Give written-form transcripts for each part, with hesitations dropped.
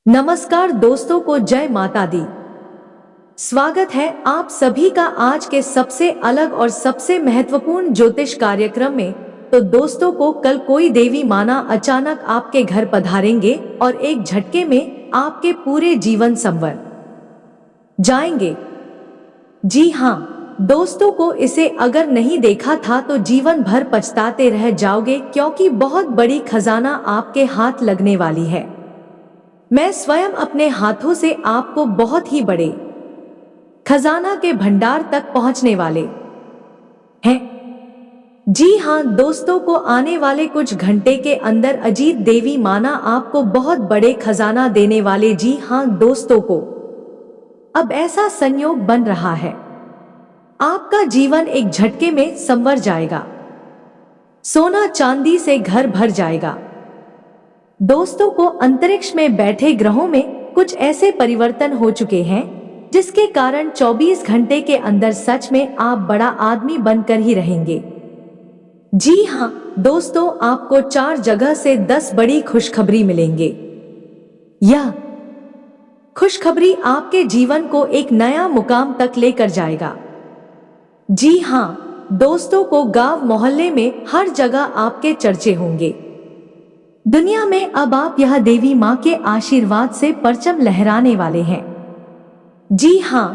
नमस्कार दोस्तों को जय माता दी। स्वागत है आप सभी का आज के सबसे अलग और सबसे महत्वपूर्ण ज्योतिष कार्यक्रम में। तो दोस्तों को कल कोई देवी माना अचानक आपके घर पधारेंगे और एक झटके में आपके पूरे जीवन संवर जाएंगे। जी हाँ दोस्तों को इसे अगर नहीं देखा था तो जीवन भर पछताते रह जाओगे, क्योंकि बहुत बड़ी खजाना आपके हाथ लगने वाली है। मैं स्वयं अपने हाथों से आपको बहुत ही बड़े खजाना के भंडार तक पहुंचने वाले हैं। जी हां दोस्तों को आने वाले कुछ घंटे के अंदर अजीत देवी माना आपको बहुत बड़े खजाना देने वाले। जी हां दोस्तों को अब ऐसा संयोग बन रहा है, आपका जीवन एक झटके में संवर जाएगा, सोना चांदी से घर भर जाएगा। दोस्तों को अंतरिक्ष में बैठे ग्रहों में कुछ ऐसे परिवर्तन हो चुके हैं जिसके कारण 24 घंटे के अंदर सच में आप बड़ा आदमी बनकर ही रहेंगे। जी हां दोस्तों आपको 4 जगह से 10 बड़ी खुशखबरी मिलेंगे। यह खुशखबरी आपके जीवन को एक नया मुकाम तक लेकर जाएगा। जी हां दोस्तों को गांव मोहल्ले में हर जगह आपके चर्चे होंगे। दुनिया में अब आप यह देवी मां के आशीर्वाद से परचम लहराने वाले हैं। जी हां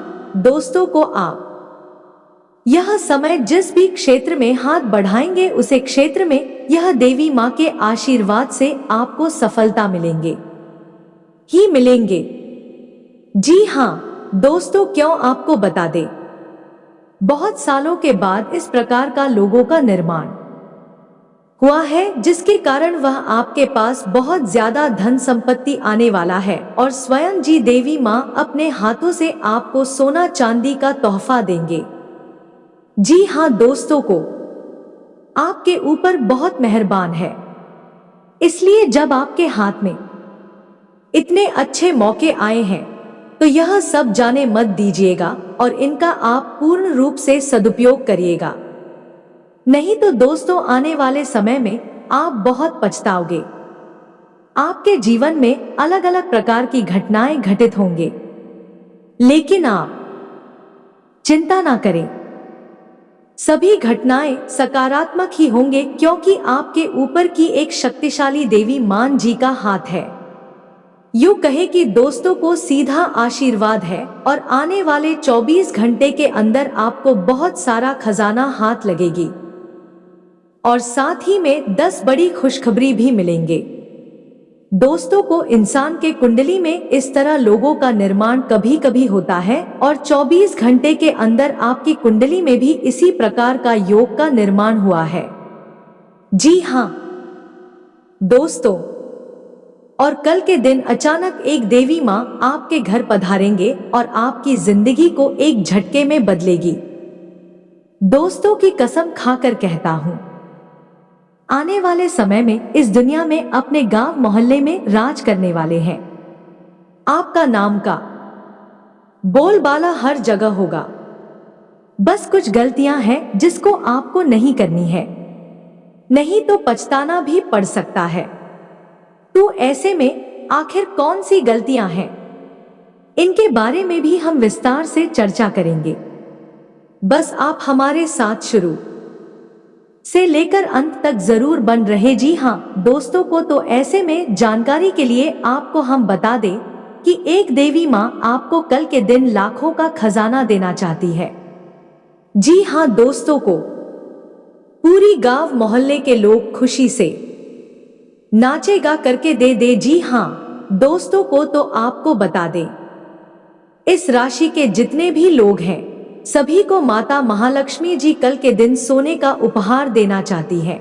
दोस्तों को आप यह समय जिस भी क्षेत्र में हाथ बढ़ाएंगे उसे क्षेत्र में यह देवी मां के आशीर्वाद से आपको सफलता मिलेंगे ही मिलेंगे। जी हां दोस्तों क्यों आपको बता दें, बहुत सालों के बाद इस प्रकार का लोगों का निर्माण हुआ है जिसके कारण वह आपके पास बहुत ज्यादा धन संपत्ति आने वाला है और स्वयं जी देवी मां अपने हाथों से आपको सोना चांदी का तोहफा देंगे। जी हां दोस्तों को आपके ऊपर बहुत मेहरबान है, इसलिए जब आपके हाथ में इतने अच्छे मौके आए हैं तो यह सब जाने मत दीजिएगा और इनका आप पूर्ण रूप से सदुपयोग करिएगा, नहीं तो दोस्तों आने वाले समय में आप बहुत पछताओगे। आपके जीवन में अलग अलग प्रकार की घटनाएं घटित होंगे, लेकिन आप चिंता ना करें, सभी घटनाएं सकारात्मक ही होंगे, क्योंकि आपके ऊपर की एक शक्तिशाली देवी मां जी का हाथ है। यूं कहे कि दोस्तों को सीधा आशीर्वाद है और आने वाले 24 घंटे के अंदर आपको बहुत सारा खजाना हाथ लगेगी और साथ ही में 10 बड़ी खुशखबरी भी मिलेंगे। दोस्तों को इंसान के कुंडली में इस तरह लोगों का निर्माण कभी कभी होता है और 24 घंटे के अंदर आपकी कुंडली में भी इसी प्रकार का योग का निर्माण हुआ है। जी हां दोस्तों और कल के दिन अचानक एक देवी मां आपके घर पधारेंगे और आपकी जिंदगी को एक झटके में बदलेगी। दोस्तों की कसम खाकर कहता हूं, आने वाले समय में इस दुनिया में अपने गांव मोहल्ले में राज करने वाले हैं। आपका नाम का बोलबाला हर जगह होगा। बस कुछ गलतियां हैं जिसको आपको नहीं करनी है, नहीं तो पछताना भी पड़ सकता है। तो ऐसे में आखिर कौन सी गलतियां हैं, इनके बारे में भी हम विस्तार से चर्चा करेंगे। बस आप हमारे साथ शुरू से लेकर अंत तक जरूर बन रहे। जी हां दोस्तों को तो ऐसे में जानकारी के लिए आपको हम बता दें कि एक देवी मां आपको कल के दिन लाखों का खजाना देना चाहती है। जी हां दोस्तों को पूरी गांव मोहल्ले के लोग खुशी से नाचेगा करके दे। जी हां दोस्तों को तो आपको बता दें, इस राशि के जितने भी लोग हैं सभी को माता महालक्ष्मी जी कल के दिन सोने का उपहार देना चाहती है।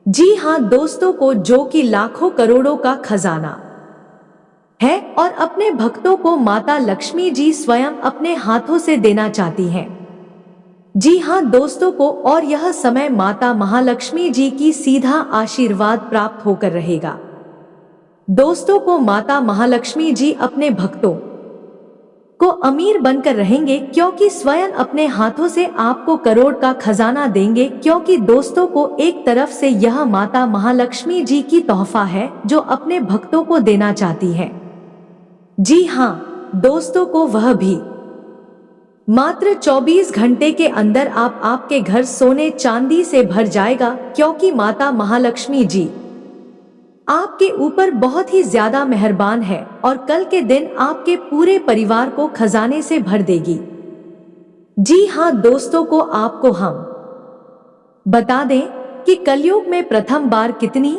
जी हां दोस्तों को जो कि लाखों करोड़ों का खजाना है और अपने भक्तों को माता लक्ष्मी जी स्वयं अपने हाथों से देना चाहती हैं। जी हां दोस्तों को और यह समय माता महालक्ष्मी जी की सीधा आशीर्वाद प्राप्त होकर रहेगा। दोस्तों को माता महालक्ष्मी जी अपने भक्तों को अमीर बनकर रहेंगे, क्योंकि स्वयं अपने हाथों से आपको करोड़ का खजाना देंगे, क्योंकि दोस्तों को एक तरफ से यह माता महालक्ष्मी जी की तोहफा है जो अपने भक्तों को देना चाहती है। जी हाँ दोस्तों को वह भी मात्र 24 घंटे के अंदर आपके घर सोने चांदी से भर जाएगा, क्योंकि माता महालक्ष्मी जी आपके ऊपर बहुत ही ज्यादा मेहरबान है और कल के दिन आपके पूरे परिवार को खजाने से भर देगी। जी हाँ दोस्तों को आपको हम बता दें कि कलयुग में प्रथम बार कितनी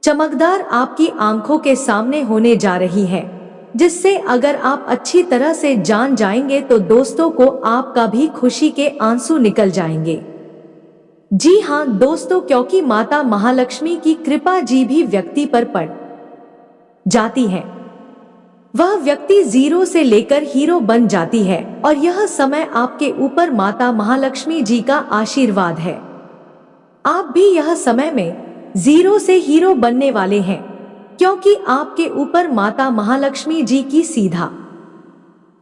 चमकदार आपकी आंखों के सामने होने जा रही है, जिससे अगर आप अच्छी तरह से जान जाएंगे तो दोस्तों को आपका भी खुशी के आंसू निकल जाएंगे। जी हाँ दोस्तों, क्योंकि माता महालक्ष्मी की कृपा जी भी व्यक्ति पर पड़ जाती है, वह व्यक्ति जीरो से लेकर हीरो बन जाती है और यह समय आपके ऊपर माता महालक्ष्मी जी का आशीर्वाद है। आप भी यह समय में जीरो से हीरो बनने वाले हैं, क्योंकि आपके ऊपर माता महालक्ष्मी जी की सीधा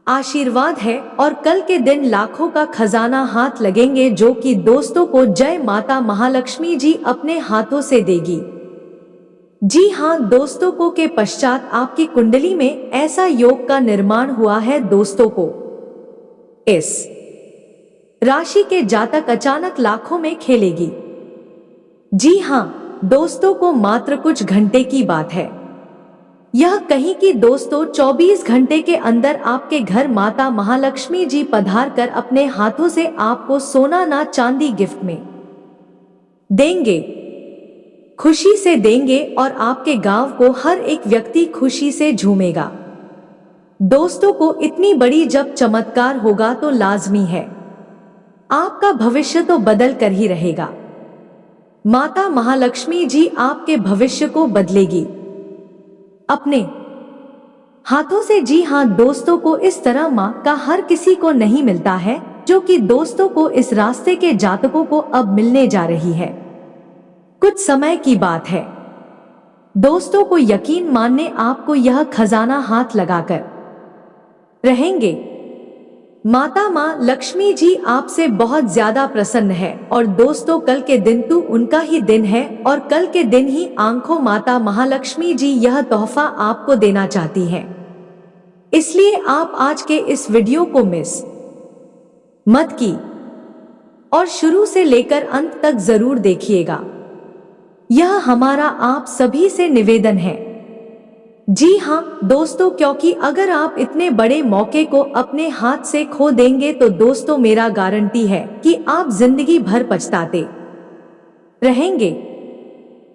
आशीर्वाद है और कल के दिन लाखों का खजाना हाथ लगेंगे, जो कि दोस्तों को जय माता महालक्ष्मी जी अपने हाथों से देगी। जी हाँ दोस्तों को के पश्चात आपकी कुंडली में ऐसा योग का निर्माण हुआ है दोस्तों को इस राशि के जातक अचानक लाखों में खेलेगी। जी हाँ दोस्तों को मात्र कुछ घंटे की बात है, यह कहीं कि दोस्तों 24 घंटे के अंदर आपके घर माता महालक्ष्मी जी पधार कर अपने हाथों से आपको सोना ना चांदी गिफ्ट में देंगे, खुशी से देंगे और आपके गांव को हर एक व्यक्ति खुशी से झूमेगा। दोस्तों को इतनी बड़ी जब चमत्कार होगा तो लाजमी है आपका भविष्य तो बदल कर ही रहेगा। माता महालक्ष्मी जी आपके भविष्य को बदलेगी अपने हाथों से। जी हाँ दोस्तों को इस तरह माँ का हर किसी को नहीं मिलता है, जो कि दोस्तों को इस रास्ते के जातकों को अब मिलने जा रही है। कुछ समय की बात है दोस्तों को यकीन मानने आपको यह खजाना हाथ लगाकर रहेंगे। माता माँ लक्ष्मी जी आपसे बहुत ज्यादा प्रसन्न है और दोस्तों कल के दिन तो उनका ही दिन है और कल के दिन ही आंखों माता महालक्ष्मी जी यह तोहफा आपको देना चाहती हैं। इसलिए आप आज के इस वीडियो को मिस मत की और शुरू से लेकर अंत तक जरूर देखिएगा, यह हमारा आप सभी से निवेदन है। जी हाँ दोस्तों, क्योंकि अगर आप इतने बड़े मौके को अपने हाथ से खो देंगे तो दोस्तों मेरा गारंटी है कि आप जिंदगी भर पछताते रहेंगे।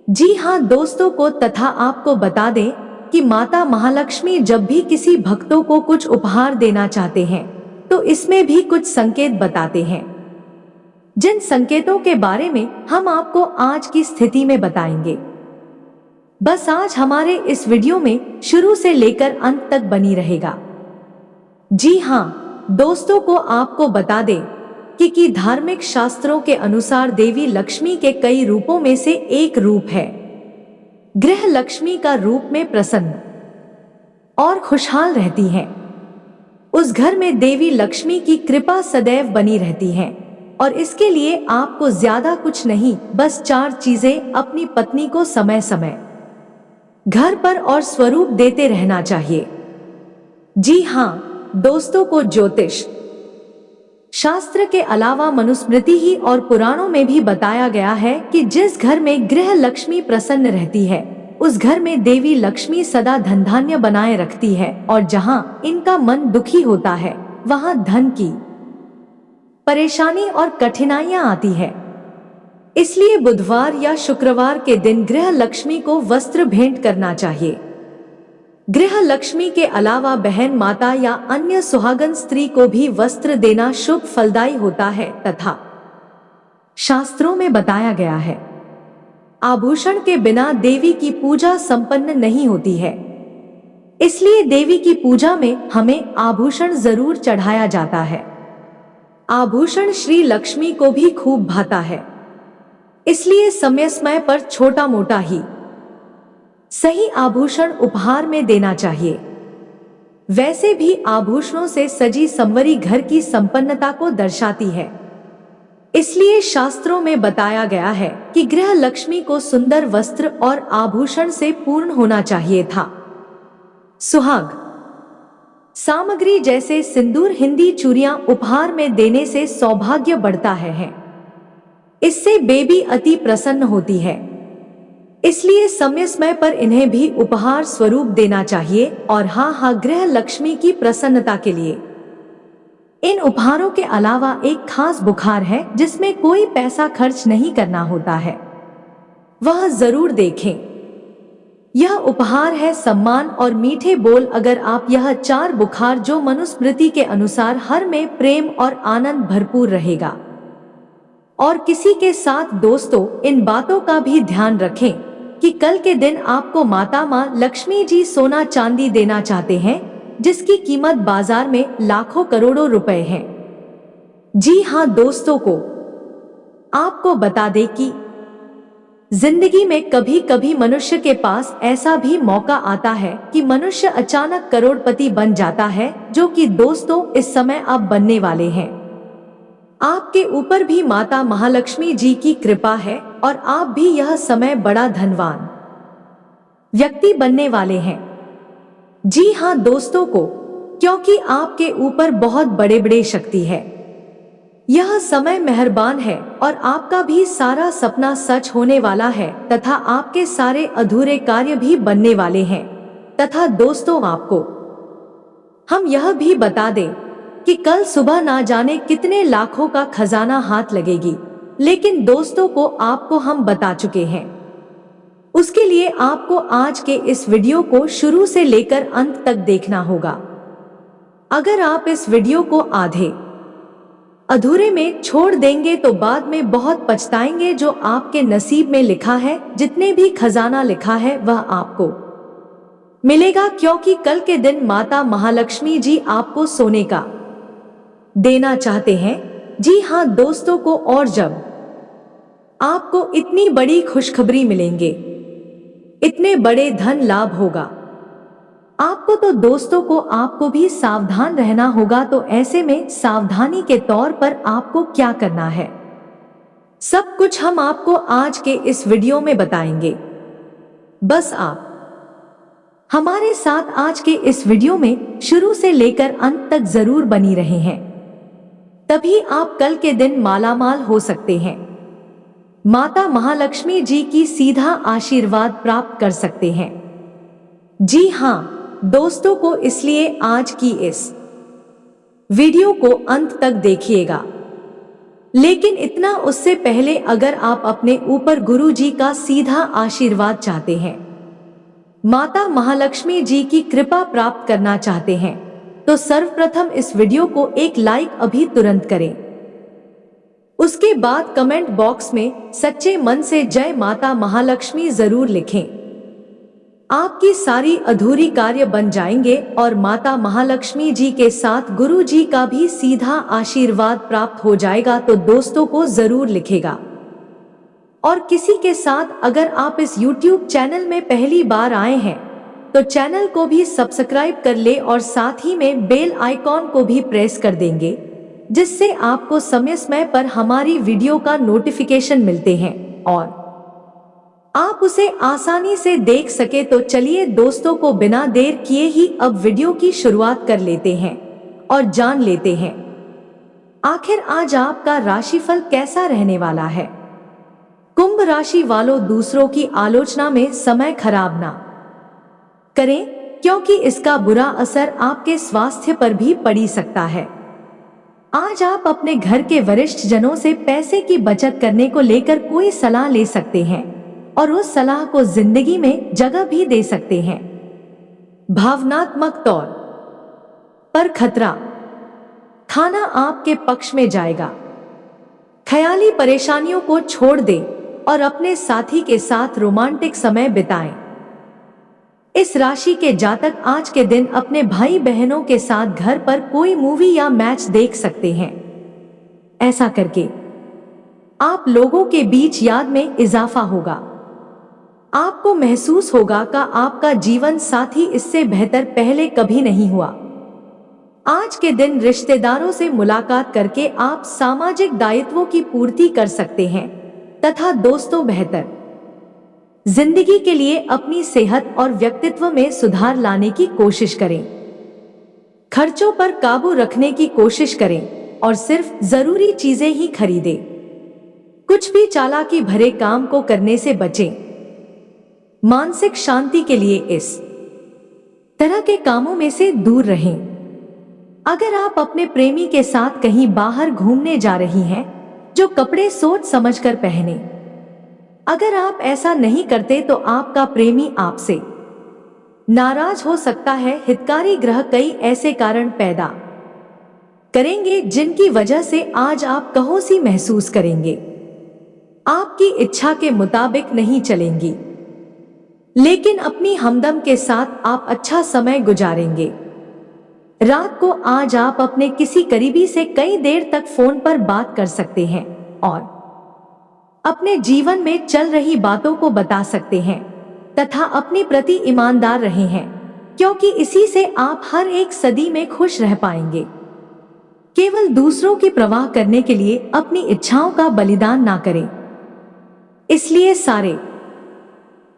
जी हाँ दोस्तों को तथा आपको बता दें कि माता महालक्ष्मी जब भी किसी भक्तों को कुछ उपहार देना चाहते हैं तो इसमें भी कुछ संकेत बताते हैं, जिन संकेतों के बारे में हम आपको आज की स्थिति में बताएंगे। बस आज हमारे इस वीडियो में शुरू से लेकर अंत तक बनी रहेगा। जी हाँ दोस्तों को आपको बता दें कि धार्मिक शास्त्रों के अनुसार देवी लक्ष्मी के कई रूपों में से एक रूप है गृह लक्ष्मी का रूप में प्रसन्न और खुशहाल रहती हैं। उस घर में देवी लक्ष्मी की कृपा सदैव बनी रहती है और इसके लिए आपको ज्यादा कुछ नहीं, बस 4 चीजें अपनी पत्नी को समय समय घर पर और स्वरूप देते रहना चाहिए। जी हाँ दोस्तों को ज्योतिष शास्त्र के अलावा मनुस्मृति ही और पुराणों में भी बताया गया है कि जिस घर में गृह लक्ष्मी प्रसन्न रहती है उस घर में देवी लक्ष्मी सदा धन धान्य बनाए रखती है और जहां इनका मन दुखी होता है वहां धन की परेशानी और कठिनाइयां आती है। इसलिए बुधवार या शुक्रवार के दिन गृह लक्ष्मी को वस्त्र भेंट करना चाहिए। गृह लक्ष्मी के अलावा बहन माता या अन्य सुहागन स्त्री को भी वस्त्र देना शुभ फलदायी होता है तथा शास्त्रों में बताया गया है आभूषण के बिना देवी की पूजा संपन्न नहीं होती है। इसलिए देवी की पूजा में हमें आभूषण जरूर चढ़ाया जाता है। आभूषण श्री लक्ष्मी को भी खूब भाता है, इसलिए समय समय पर छोटा मोटा ही सही आभूषण उपहार में देना चाहिए। वैसे भी आभूषणों से सजी संवरी घर की संपन्नता को दर्शाती है। इसलिए शास्त्रों में बताया गया है कि गृह लक्ष्मी को सुंदर वस्त्र और आभूषण से पूर्ण होना चाहिए था। सुहाग सामग्री जैसे सिंदूर, हिंदी चूड़ियां उपहार में देने से सौभाग्य बढ़ता है। इससे बेबी अति प्रसन्न होती है, इसलिए समय समय पर इन्हें भी उपहार स्वरूप देना चाहिए। और हाँ, गृह लक्ष्मी की प्रसन्नता के लिए इन उपहारों के अलावा एक खास बुखार है जिसमें कोई पैसा खर्च नहीं करना होता है, वह जरूर देखें। यह उपहार है सम्मान और मीठे बोल। अगर आप यह 4 बुखार जो मनुस्मृति के अनुसार हर में प्रेम और आनंद भरपूर रहेगा। और किसी के साथ दोस्तों इन बातों का भी ध्यान रखें कि कल के दिन आपको माता माँ लक्ष्मी जी सोना चांदी देना चाहते हैं जिसकी कीमत बाजार में लाखों करोड़ों रुपए है। जी हाँ दोस्तों, को आपको बता दें कि जिंदगी में कभी कभी मनुष्य के पास ऐसा भी मौका आता है कि मनुष्य अचानक करोड़पति बन जाता है, जो कि दोस्तों इस समय आप बनने वाले हैं। आपके ऊपर भी माता महालक्ष्मी जी की कृपा है और आप भी यह समय बड़ा धनवान व्यक्ति बनने वाले हैं। जी हाँ दोस्तों, को क्योंकि आपके ऊपर बहुत बड़े बड़े शक्ति है। यह समय मेहरबान है और आपका भी सारा सपना सच होने वाला है तथा आपके सारे अधूरे कार्य भी बनने वाले हैं। तथा दोस्तों, आपको हम यह भी बता दें कि कल सुबह ना जाने कितने लाखों का खजाना हाथ लगेगी, लेकिन दोस्तों को आपको हम बता चुके हैं। उसके लिए आपको आज के इस वीडियो को शुरू से लेकर अंत तक देखना होगा। अगर आप इस वीडियो को आधे अधूरे में छोड़ देंगे तो बाद में बहुत पछताएंगे। जो आपके नसीब में लिखा है, जितने भी खजाना लिखा है, वह आपको मिलेगा, क्योंकि कल के दिन माता महालक्ष्मी जी आपको सोने का देना चाहते हैं। जी हाँ दोस्तों, को और जब आपको इतनी बड़ी खुशखबरी मिलेंगे, इतने बड़े धन लाभ होगा आपको, तो दोस्तों को आपको भी सावधान रहना होगा। तो ऐसे में सावधानी के तौर पर आपको क्या करना है, सब कुछ हम आपको आज के इस वीडियो में बताएंगे। बस आप हमारे साथ आज के इस वीडियो में शुरू से लेकर अंत तक जरूर बनी रहे हैं, तभी आप कल के दिन मालामाल हो सकते हैं, माता महालक्ष्मी जी की सीधा आशीर्वाद प्राप्त कर सकते हैं। जी हाँ दोस्तों, को इसलिए आज की इस वीडियो को अंत तक देखिएगा। लेकिन इतना उससे पहले अगर आप अपने ऊपर गुरु जी का सीधा आशीर्वाद चाहते हैं, माता महालक्ष्मी जी की कृपा प्राप्त करना चाहते हैं, तो सर्वप्रथम इस वीडियो को एक लाइक अभी तुरंत करें। उसके बाद कमेंट बॉक्स में सच्चे मन से जय माता महालक्ष्मी जरूर लिखें। आपकी सारी अधूरी कार्य बन जाएंगे और माता महालक्ष्मी जी के साथ गुरु जी का भी सीधा आशीर्वाद प्राप्त हो जाएगा। तो दोस्तों को जरूर लिखेगा। और किसी के साथ अगर आप इस YouTube चैनल में पहली बार आए हैं तो चैनल को भी सब्सक्राइब कर ले और साथ ही में बेल आइकॉन को भी प्रेस कर देंगे, जिससे आपको समय समय पर हमारी वीडियो का नोटिफिकेशन मिलते हैं और आप उसे आसानी से देख सके। तो चलिए दोस्तों, को बिना देर किए ही अब वीडियो की शुरुआत कर लेते हैं और जान लेते हैं आखिर आज आपका राशिफल कैसा रहने वाला है। कुंभ राशि वालों, दूसरों की आलोचना में समय खराब ना करें, क्योंकि इसका बुरा असर आपके स्वास्थ्य पर भी पड़ सकता है। आज आप अपने घर के वरिष्ठ जनों से पैसे की बचत करने को लेकर कोई सलाह ले सकते हैं और उस सलाह को जिंदगी में जगह भी दे सकते हैं। भावनात्मक तौर पर खतरा खाना आपके पक्ष में जाएगा। ख्याली परेशानियों को छोड़ दें और अपने साथी के साथ रोमांटिक समय बिताएं। इस राशि के जातक आज के दिन अपने भाई बहनों के साथ घर पर कोई मूवी या मैच देख सकते हैं। ऐसा करके आप लोगों के बीच याद में इजाफा होगा। आपको महसूस होगा कि आपका जीवन साथी इससे बेहतर पहले कभी नहीं हुआ। आज के दिन रिश्तेदारों से मुलाकात करके आप सामाजिक दायित्वों की पूर्ति कर सकते हैं तथा दोस्तों बेहतर जिंदगी के लिए अपनी सेहत और व्यक्तित्व में सुधार लाने की कोशिश करें। खर्चों पर काबू रखने की कोशिश करें और सिर्फ जरूरी चीजें ही खरीदें। कुछ भी चालाकी भरे काम को करने से बचें। मानसिक शांति के लिए इस तरह के कामों में से दूर रहें। अगर आप अपने प्रेमी के साथ कहीं बाहर घूमने जा रही हैं, जो कपड़े सोच समझकर पहने। अगर आप ऐसा नहीं करते तो आपका प्रेमी आपसे नाराज हो सकता है। हितकारी ग्रह कई ऐसे कारण पैदा करेंगे जिनकी वजह से आज आप कहोसी महसूस करेंगे। आपकी इच्छा के मुताबिक नहीं चलेंगी, लेकिन अपनी हमदम के साथ आप अच्छा समय गुजारेंगे। रात को आज आप अपने किसी करीबी से कई देर तक फोन पर बात कर सकते हैं और अपने जीवन में चल रही बातों को बता सकते हैं तथा अपने प्रति ईमानदार रहे हैं, क्योंकि इसी से आप हर एक सदी में खुश रह पाएंगे। केवल दूसरों की परवाह करने के लिए अपनी इच्छाओं का बलिदान ना करें। इसलिए सारे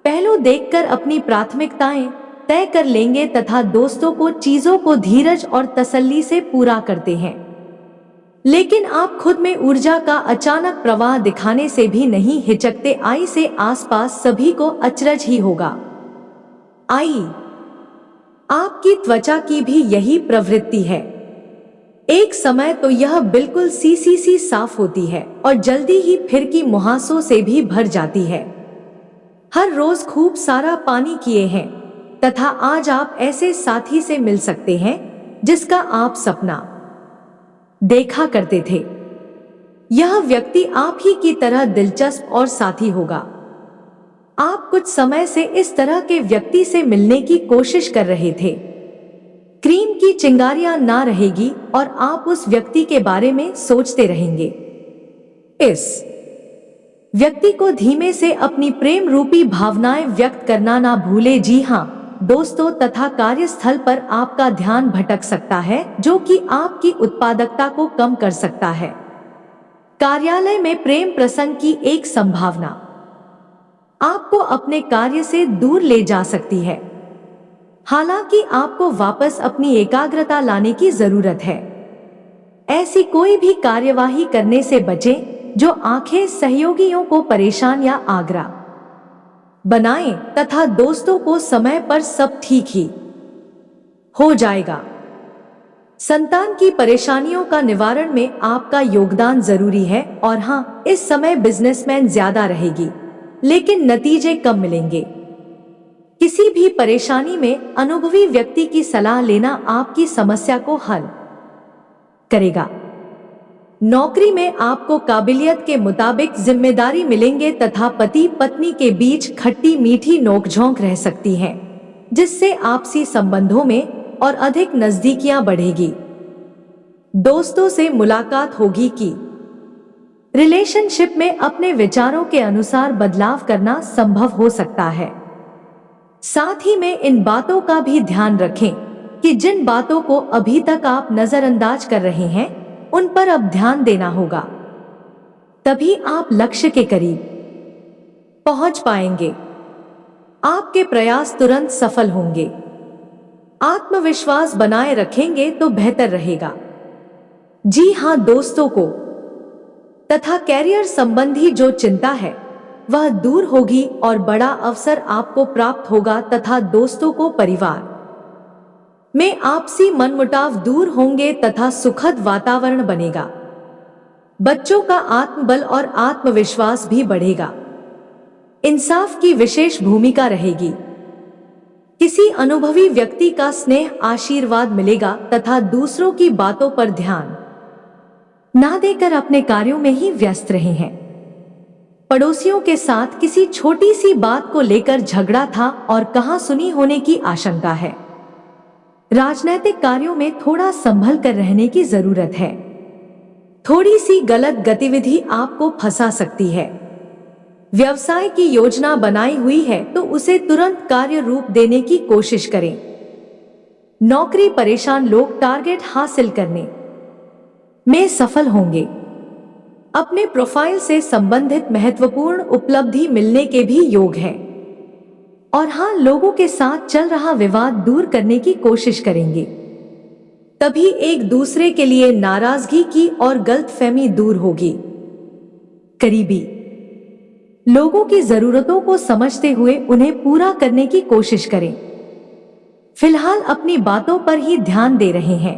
पहलू देखकर अपनी प्राथमिकताएं तय कर लेंगे तथा दोस्तों को चीजों को धीरज और तसल्ली से पूरा करते हैं। लेकिन आप खुद में ऊर्जा का अचानक प्रवाह दिखाने से भी नहीं हिचकते। आई से आसपास सभी को अचरज ही होगा। आई, आपकी त्वचा की भी यही प्रवृत्ति है। एक समय तो यह बिल्कुल सी साफ होती है और जल्दी ही फिर की मुहासों से भी भर जाती है। हर रोज खूब सारा पानी किए हैं तथा आज आप ऐसे साथी से मिल सकते हैं जिसका आप सपना देखा करते थे। यह व्यक्ति आप ही की तरह दिलचस्प और साथी होगा। आप कुछ समय से इस तरह के व्यक्ति से मिलने की कोशिश कर रहे थे। क्रीम की चिंगारियां ना रहेगी और आप उस व्यक्ति के बारे में सोचते रहेंगे। इस व्यक्ति को धीमे से अपनी प्रेम रूपी भावनाएं व्यक्त करना ना भूले। जी हाँ दोस्तों, तथा कार्यस्थल पर आपका ध्यान भटक सकता है, जो कि आपकी उत्पादकता को कम कर सकता है। कार्यालय में प्रेम प्रसंग की एक संभावना आपको अपने कार्य से दूर ले जा सकती है। हालांकि आपको वापस अपनी एकाग्रता लाने की जरूरत है। ऐसी कोई भी कार्यवाही करने से बचें जो आंखें सहयोगियों को परेशान या आगरा बनाएं तथा दोस्तों को समय पर सब ठीक ही हो जाएगा। संतान की परेशानियों का निवारण में आपका योगदान जरूरी है और हाँ, इस समय बिजनेसमैन ज्यादा रहेगी, लेकिन नतीजे कम मिलेंगे। किसी भी परेशानी में अनुभवी व्यक्ति की सलाह लेना आपकी समस्या को हल करेगा। नौकरी में आपको काबिलियत के मुताबिक जिम्मेदारी मिलेंगे तथा पति पत्नी के बीच खट्टी मीठी नोकझोंक रह सकती है, जिससे आपसी संबंधों में और अधिक नजदीकियां बढ़ेगी। दोस्तों से मुलाकात होगी कि रिलेशनशिप में अपने विचारों के अनुसार बदलाव करना संभव हो सकता है। साथ ही में इन बातों का भी ध्यान रखें कि जिन बातों को अभी तक आप नजरअंदाज कर रहे हैं उन पर अब ध्यान देना होगा, तभी आप लक्ष्य के करीब पहुंच पाएंगे। आपके प्रयास तुरंत सफल होंगे। आत्मविश्वास बनाए रखेंगे तो बेहतर रहेगा। जी हां दोस्तों को तथा कैरियर संबंधी जो चिंता है वह दूर होगी और बड़ा अवसर आपको प्राप्त होगा तथा दोस्तों को परिवार में आपसी मनमुटाव दूर होंगे तथा सुखद वातावरण बनेगा। बच्चों का आत्मबल और आत्मविश्वास भी बढ़ेगा। इंसाफ की विशेष भूमिका रहेगी। किसी अनुभवी व्यक्ति का स्नेह आशीर्वाद मिलेगा तथा दूसरों की बातों पर ध्यान ना देकर अपने कार्यों में ही व्यस्त रहे हैं। पड़ोसियों के साथ किसी छोटी सी बात को लेकर झगड़ा था और कहां सुनी होने की आशंका है। राजनैतिक कार्यों में थोड़ा संभल कर रहने की जरूरत है। थोड़ी सी गलत गतिविधि आपको फंसा सकती है। व्यवसाय की योजना बनाई हुई है तो उसे तुरंत कार्य रूप देने की कोशिश करें। नौकरी परेशान लोग टारगेट हासिल करने में सफल होंगे। अपने प्रोफाइल से संबंधित महत्वपूर्ण उपलब्धि मिलने के भी योग है। और हाँ, लोगों के साथ चल रहा विवाद दूर करने की कोशिश करेंगे। तभी एक दूसरे के लिए नाराजगी की और गलतफहमी दूर होगी। करीबी लोगों की जरूरतों को समझते हुए उन्हें पूरा करने की कोशिश करें। फिलहाल अपनी बातों पर ही ध्यान दे रहे हैं।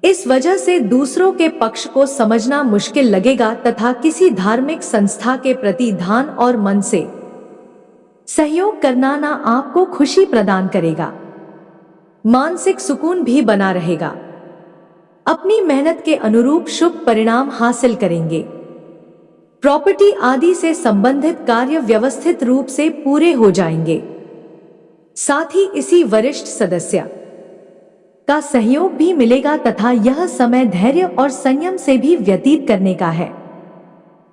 इस वजह से दूसरों के पक्ष को समझना मुश्किल लगेगा तथा किसी धार्मिक संस्था के प्रति ध्यान और मन से सहयोग करना ना आपको खुशी प्रदान करेगा, मानसिक सुकून भी बना रहेगा। अपनी मेहनत के अनुरूप शुभ परिणाम हासिल करेंगे। प्रॉपर्टी आदि से संबंधित कार्य व्यवस्थित रूप से पूरे हो जाएंगे। साथ ही इसी वरिष्ठ सदस्य का सहयोग भी मिलेगा तथा यह समय धैर्य और संयम से भी व्यतीत करने का है।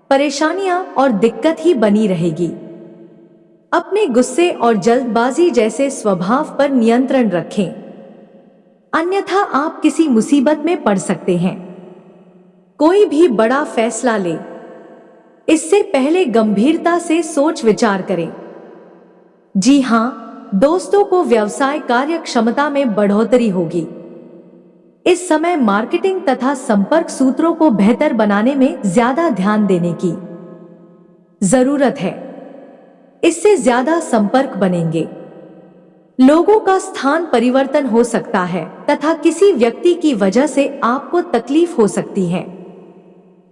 परेशानियां और दिक्कत ही बनी रहेगी। अपने गुस्से और जल्दबाजी जैसे स्वभाव पर नियंत्रण रखें, अन्यथा आप किसी मुसीबत में पड़ सकते हैं। कोई भी बड़ा फैसला ले, इससे पहले गंभीरता से सोच विचार करें। जी हाँ दोस्तों को व्यवसाय कार्य क्षमता में बढ़ोतरी होगी। इस समय मार्केटिंग तथा संपर्क सूत्रों को बेहतर बनाने में ज्यादा ध्यान देने की जरूरत है। इससे ज्यादा संपर्क बनेंगे। लोगों का स्थान परिवर्तन हो सकता है तथा किसी व्यक्ति की वजह से आपको तकलीफ हो सकती है।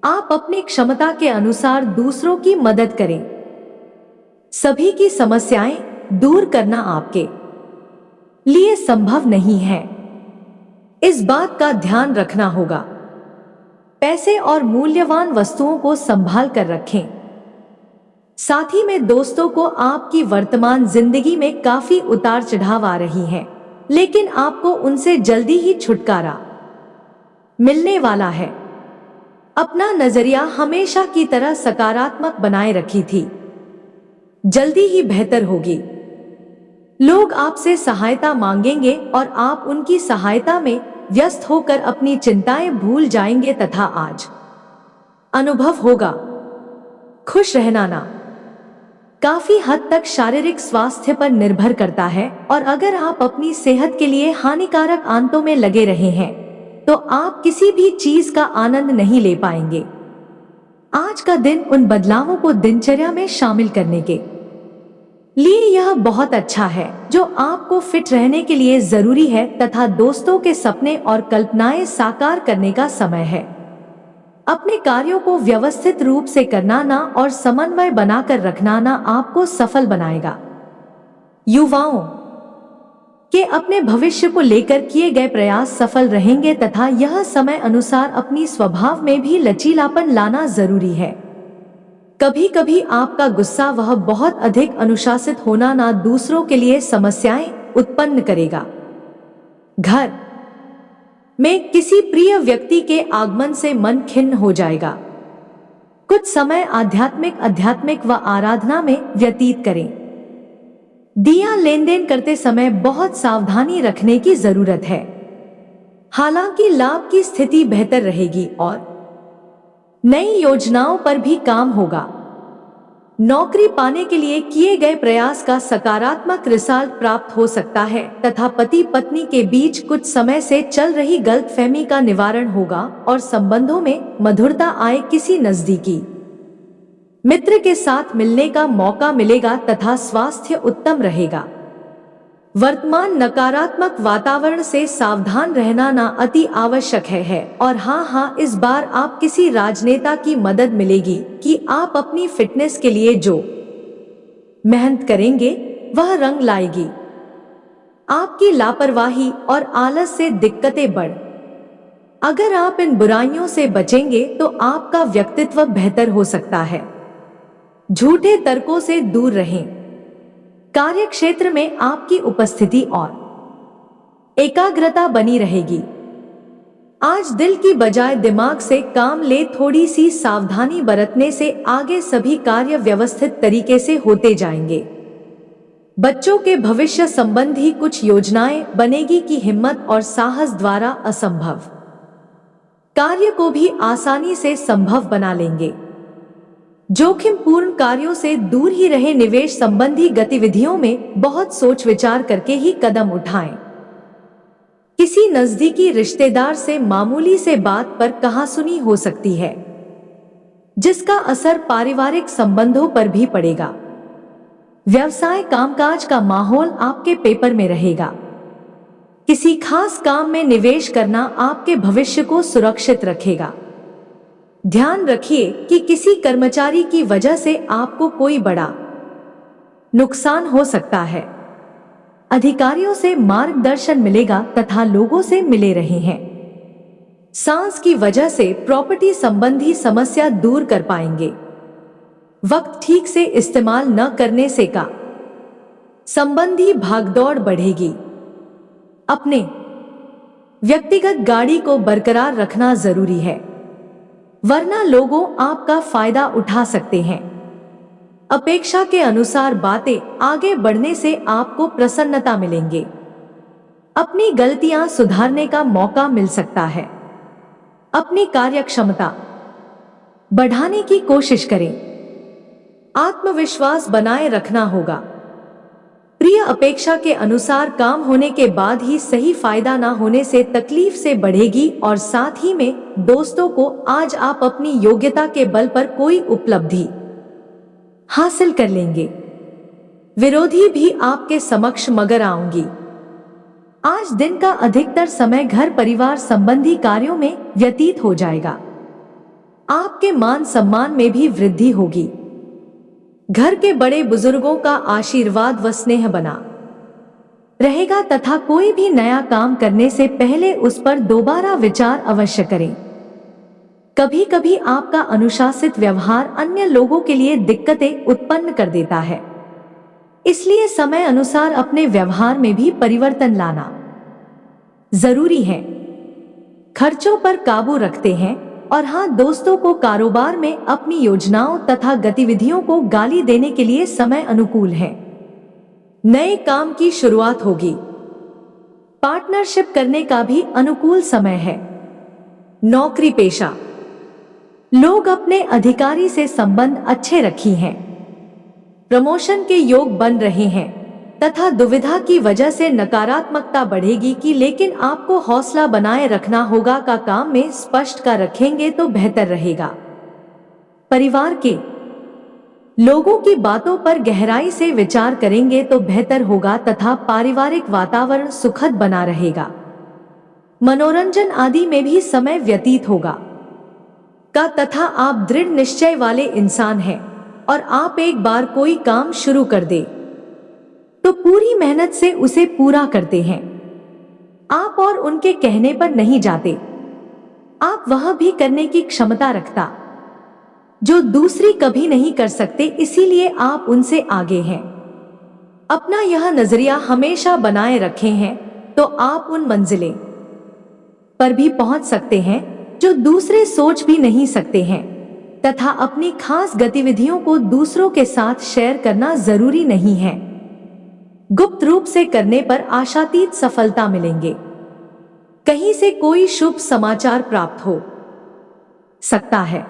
आप अपनी क्षमता के अनुसार दूसरों की मदद करें। सभी की समस्याएं दूर करना आपके लिए संभव नहीं है, इस बात का ध्यान रखना होगा। पैसे और मूल्यवान वस्तुओं को संभाल कर रखें। साथ ही में दोस्तों को आपकी वर्तमान जिंदगी में काफी उतार चढ़ाव आ रही है, लेकिन आपको उनसे जल्दी ही छुटकारा मिलने वाला है। अपना नजरिया हमेशा की तरह सकारात्मक बनाए रखी थी, जल्दी ही बेहतर होगी। लोग आपसे सहायता मांगेंगे और आप उनकी सहायता में व्यस्त होकर अपनी चिंताएं भूल जाएंगे तथा आज अनुभव होगा खुश रहना ना काफी हद तक शारीरिक स्वास्थ्य पर निर्भर करता है, और अगर आप अपनी सेहत के लिए हानिकारक आंतों में लगे रहे हैं तो आप किसी भी चीज का आनंद नहीं ले पाएंगे। आज का दिन उन बदलावों को दिनचर्या में शामिल करने के लिए यह बहुत अच्छा है जो आपको फिट रहने के लिए जरूरी है तथा दोस्तों के सपने और कल्पनाएं साकार करने का समय है। अपने कार्यों को व्यवस्थित रूप से करना ना और समन्वय बनाकर रखना ना आपको सफल बनाएगा। युवाओं के अपने भविष्य को लेकर किए गए प्रयास सफल रहेंगे तथा यह समय अनुसार अपनी स्वभाव में भी लचीलापन लाना जरूरी है। कभी कभी आपका गुस्सा वह बहुत अधिक अनुशासित होना ना दूसरों के लिए समस्याएं उत्पन्न करेगा। घर में किसी प्रिय व्यक्ति के आगमन से मन खिन्न हो जाएगा। कुछ समय आध्यात्मिक व आराधना में व्यतीत करें। दिया लेन देन करते समय बहुत सावधानी रखने की जरूरत है। हालांकि लाभ की स्थिति बेहतर रहेगी और नई योजनाओं पर भी काम होगा। नौकरी पाने के लिए किए गए प्रयास का सकारात्मक रिजल्ट प्राप्त हो सकता है तथा पति पत्नी के बीच कुछ समय से चल रही गलतफहमी का निवारण होगा और संबंधों में मधुरता आए। किसी नजदीकी मित्र के साथ मिलने का मौका मिलेगा तथा स्वास्थ्य उत्तम रहेगा। वर्तमान नकारात्मक वातावरण से सावधान रहना ना अति आवश्यक है। और हाँ, इस बार आप किसी राजनेता की मदद मिलेगी कि आप अपनी फिटनेस के लिए जो मेहनत करेंगे वह रंग लाएगी। आपकी लापरवाही और आलस से दिक्कतें बढ़। अगर आप इन बुराइयों से बचेंगे तो आपका व्यक्तित्व बेहतर हो सकता है। झूठे तर्कों से दूर रहें। कार्य क्षेत्र में आपकी उपस्थिति और एकाग्रता बनी रहेगी। आज दिल की बजाय दिमाग से काम ले। थोड़ी सी सावधानी बरतने से आगे सभी कार्य व्यवस्थित तरीके से होते जाएंगे। बच्चों के भविष्य संबंधी कुछ योजनाएं बनेगी कि हिम्मत और साहस द्वारा असंभव कार्य को भी आसानी से संभव बना लेंगे। जोखिम पूर्ण कार्यों से दूर ही रहे। निवेश संबंधी गतिविधियों में बहुत सोच विचार करके ही कदम उठाएं। किसी नजदीकी रिश्तेदार से मामूली से बात पर कहासुनी हो सकती है, जिसका असर पारिवारिक संबंधों पर भी पड़ेगा। व्यवसाय कामकाज का माहौल आपके पेपर में रहेगा। किसी खास काम में निवेश करना आपके भविष्य को सुरक्षित रखेगा। ध्यान रखिए कि किसी कर्मचारी की वजह से आपको कोई बड़ा नुकसान हो सकता है। अधिकारियों से मार्गदर्शन मिलेगा तथा लोगों से मिले रहे हैं। सांस की वजह से प्रॉपर्टी संबंधी समस्या दूर कर पाएंगे। वक्त ठीक से इस्तेमाल न करने से का संबंधी भागदौड़ बढ़ेगी। अपने व्यक्तिगत गाड़ी को बरकरार रखना जरूरी है, वरना लोगों आपका फायदा उठा सकते हैं। अपेक्षा के अनुसार बातें आगे बढ़ने से आपको प्रसन्नता मिलेंगे। अपनी गलतियां सुधारने का मौका मिल सकता है। अपनी कार्यक्षमता बढ़ाने की कोशिश करें। आत्मविश्वास बनाए रखना होगा। प्रिय अपेक्षा के अनुसार काम होने के बाद ही सही फायदा ना होने से तकलीफ से बढ़ेगी और साथ ही में दोस्तों को आज आप अपनी योग्यता के बल पर कोई उपलब्धि हासिल कर लेंगे। विरोधी भी आपके समक्ष मगर आऊंगी। आज दिन का अधिकतर समय घर परिवार संबंधी कार्यों में व्यतीत हो जाएगा। आपके मान सम्मान में भी वृद्धि होगी। घर के बड़े बुजुर्गों का आशीर्वाद व स्नेह बना रहेगा तथा कोई भी नया काम करने से पहले उस पर दोबारा विचार अवश्य करें। कभी कभी आपका अनुशासित व्यवहार अन्य लोगों के लिए दिक्कतें उत्पन्न कर देता है, इसलिए समय अनुसार अपने व्यवहार में भी परिवर्तन लाना जरूरी है। खर्चों पर काबू रखते हैं और हाँ, दोस्तों को कारोबार में अपनी योजनाओं तथा गतिविधियों को गाली देने के लिए समय अनुकूल है। नए काम की शुरुआत होगी। पार्टनरशिप करने का भी अनुकूल समय है। नौकरी पेशा लोग अपने अधिकारी से संबंध अच्छे रखी हैं। प्रमोशन के योग बन रहे हैं तथा दुविधा की वजह से नकारात्मकता बढ़ेगी कि लेकिन आपको हौसला बनाए रखना होगा। का काम में स्पष्ट का रखेंगे तो बेहतर रहेगा। परिवार के लोगों की बातों पर गहराई से विचार करेंगे तो बेहतर होगा तथा पारिवारिक वातावरण सुखद बना रहेगा। मनोरंजन आदि में भी समय व्यतीत होगा का तथा आप दृढ़ निश्चय वाले इंसान हैं और आप एक बार कोई काम शुरू कर दे तो पूरी मेहनत से उसे पूरा करते हैं। आप और उनके कहने पर नहीं जाते। आप वह भी करने की क्षमता रखता जो दूसरी कभी नहीं कर सकते, इसीलिए आप उनसे आगे हैं। अपना यह नजरिया हमेशा बनाए रखे हैं तो आप उन मंजिलें पर भी पहुंच सकते हैं जो दूसरे सोच भी नहीं सकते हैं तथा अपनी खास गतिविधियों को दूसरों के साथ शेयर करना जरूरी नहीं है। गुप्त रूप से करने पर आशातीत सफलता मिलेंगे। कहीं से कोई शुभ समाचार प्राप्त हो सकता है।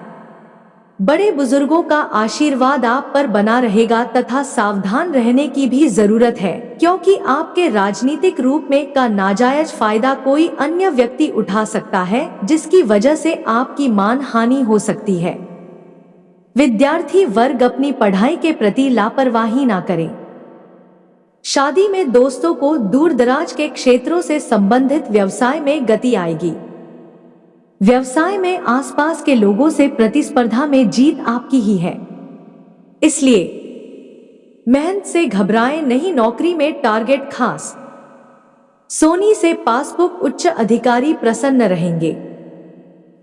बड़े बुजुर्गों का आशीर्वाद आप पर बना रहेगा तथा सावधान रहने की भी जरूरत है, क्योंकि आपके राजनीतिक रूप में का नाजायज फायदा कोई अन्य व्यक्ति उठा सकता है, जिसकी वजह से आपकी मान हानि हो सकती है। विद्यार्थी वर्ग अपनी पढ़ाई के प्रति लापरवाही ना करें। शादी में दोस्तों को दूर दराज के क्षेत्रों से संबंधित व्यवसाय में गति आएगी। व्यवसाय में आसपास के लोगों से प्रतिस्पर्धा में जीत आपकी ही है, इसलिए मेहनत से घबराएं नहीं। नौकरी में टारगेट खास सोनी से पासबुक उच्च अधिकारी प्रसन्न रहेंगे।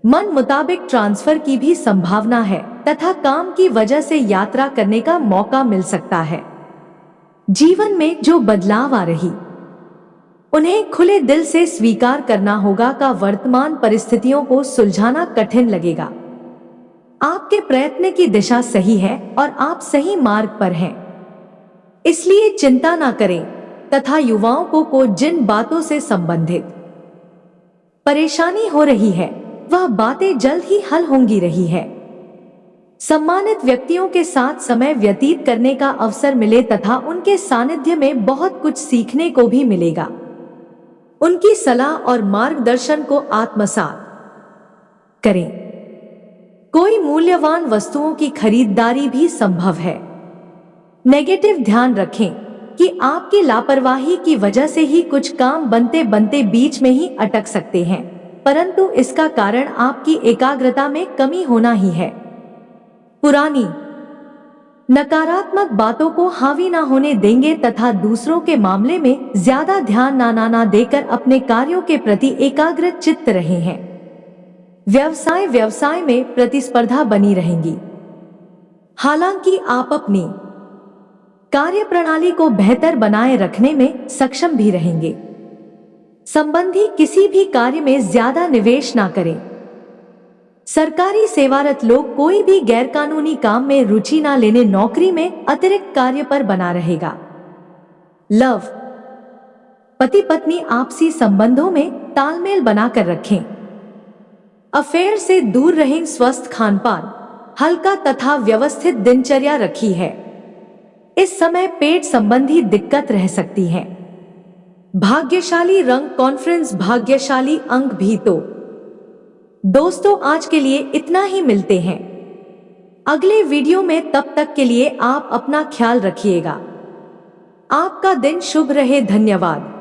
मन मुताबिक ट्रांसफर की भी संभावना है तथा काम की वजह से यात्रा करने का मौका मिल सकता है। जीवन में जो बदलाव आ रही उन्हें खुले दिल से स्वीकार करना होगा। का वर्तमान परिस्थितियों को सुलझाना कठिन लगेगा। आपके प्रयत्न की दिशा सही है और आप सही मार्ग पर हैं, इसलिए चिंता ना करें तथा युवाओं को जिन बातों से संबंधित परेशानी हो रही है वह बातें जल्द ही हल होंगी रही है। सम्मानित व्यक्तियों के साथ समय व्यतीत करने का अवसर मिले तथा उनके सानिध्य में बहुत कुछ सीखने को भी मिलेगा। उनकी सलाह और मार्गदर्शन को आत्मसात करें। कोई मूल्यवान वस्तुओं की खरीदारी भी संभव है। नेगेटिव ध्यान रखें कि आपकी लापरवाही की वजह से ही कुछ काम बनते बनते बीच में ही अटक सकते हैं, परंतु इसका कारण आपकी एकाग्रता में कमी होना ही है। पुरानी नकारात्मक बातों को हावी ना होने देंगे तथा दूसरों के मामले में ज्यादा ध्यान ना देकर अपने कार्यों के प्रति एकाग्र चित्त रहे हैं। व्यवसाय में प्रतिस्पर्धा बनी रहेंगी। हालांकि आप अपनी कार्यप्रणाली को बेहतर बनाए रखने में सक्षम भी रहेंगे। संबंधी किसी भी कार्य में ज्यादा निवेश ना करें। सरकारी सेवारत लोग कोई भी गैरकानूनी काम में रुचि ना लेने नौकरी में अतिरिक्त कार्य पर बना रहेगा। लव, पति पत्नी आपसी संबंधों में तालमेल बनाकर रखें। अफेयर से दूर रहें। स्वस्थ खानपान, हल्का तथा व्यवस्थित दिनचर्या रखी है। इस समय पेट संबंधी दिक्कत रह सकती है। भाग्यशाली रंग कॉन्फ्रेंस, भाग्यशाली अंक भी। तो दोस्तों आज के लिए इतना ही, मिलते हैं अगले वीडियो में। तब तक के लिए आप अपना ख्याल रखिएगा। आपका दिन शुभ रहे। धन्यवाद।